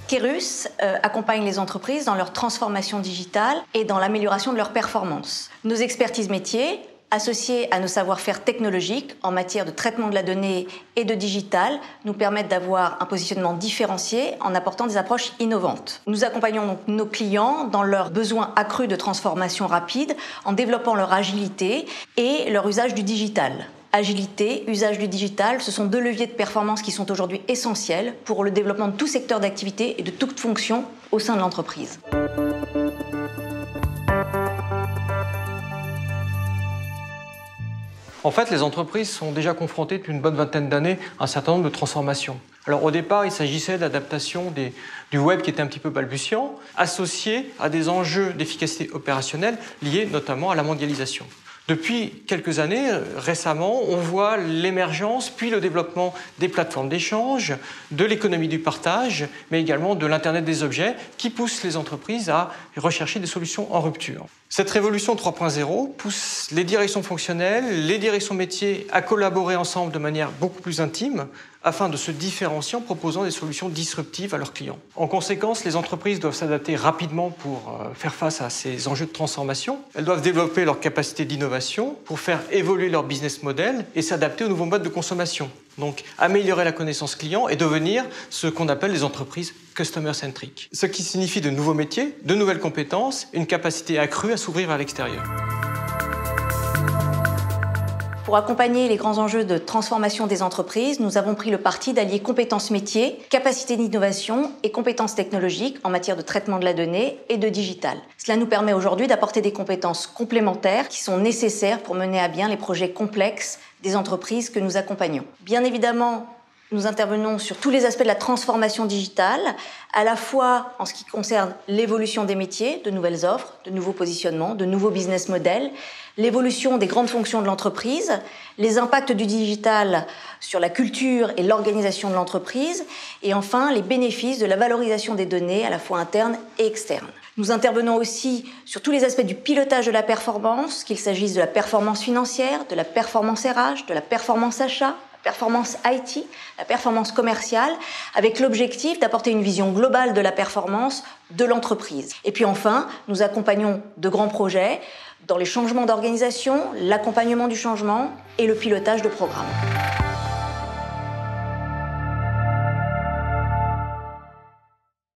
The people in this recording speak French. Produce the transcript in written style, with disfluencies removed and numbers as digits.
Kerus accompagne les entreprises dans leur transformation digitale et dans l'amélioration de leur performance. Nos expertises métiers, associées à nos savoir-faire technologiques en matière de traitement de la donnée et de digital, nous permettent d'avoir un positionnement différencié en apportant des approches innovantes. Nous accompagnons donc nos clients dans leurs besoins accrus de transformation rapide en développant leur agilité et leur usage du digital. Agilité, usage du digital, ce sont deux leviers de performance qui sont aujourd'hui essentiels pour le développement de tout secteur d'activité et de toute fonction au sein de l'entreprise. En fait, les entreprises sont déjà confrontées depuis une bonne vingtaine d'années à un certain nombre de transformations. Alors au départ, il s'agissait d'adaptation du web qui était un petit peu balbutiant, associé à des enjeux d'efficacité opérationnelle liés notamment à la mondialisation. Depuis quelques années, récemment, on voit l'émergence puis le développement des plateformes d'échange, de l'économie du partage, mais également de l'Internet des objets qui poussent les entreprises à rechercher des solutions en rupture. Cette révolution 3.0 pousse les directions fonctionnelles, les directions métiers à collaborer ensemble de manière beaucoup plus intime afin de se différencier en proposant des solutions disruptives à leurs clients. En conséquence, les entreprises doivent s'adapter rapidement pour faire face à ces enjeux de transformation. Elles doivent développer leur capacité d'innovation pour faire évoluer leur business model et s'adapter aux nouveaux modes de consommation. Donc, améliorer la connaissance client et devenir ce qu'on appelle les entreprises customer-centric. Ce qui signifie de nouveaux métiers, de nouvelles compétences, une capacité accrue à s'ouvrir vers l'extérieur. Pour accompagner les grands enjeux de transformation des entreprises, nous avons pris le parti d'allier compétences métiers, capacité d'innovation et compétences technologiques en matière de traitement de la donnée et de digital. Cela nous permet aujourd'hui d'apporter des compétences complémentaires qui sont nécessaires pour mener à bien les projets complexes des entreprises que nous accompagnons. Bien évidemment, nous intervenons sur tous les aspects de la transformation digitale, à la fois en ce qui concerne l'évolution des métiers, de nouvelles offres, de nouveaux positionnements, de nouveaux business models, l'évolution des grandes fonctions de l'entreprise, les impacts du digital sur la culture et l'organisation de l'entreprise, et enfin les bénéfices de la valorisation des données à la fois internes et externes. Nous intervenons aussi sur tous les aspects du pilotage de la performance, qu'il s'agisse de la performance financière, de la performance RH, de la performance achat, la performance IT, la performance commerciale, avec l'objectif d'apporter une vision globale de la performance de l'entreprise. Et puis enfin, nous accompagnons de grands projets dans les changements d'organisation, l'accompagnement du changement et le pilotage de programmes.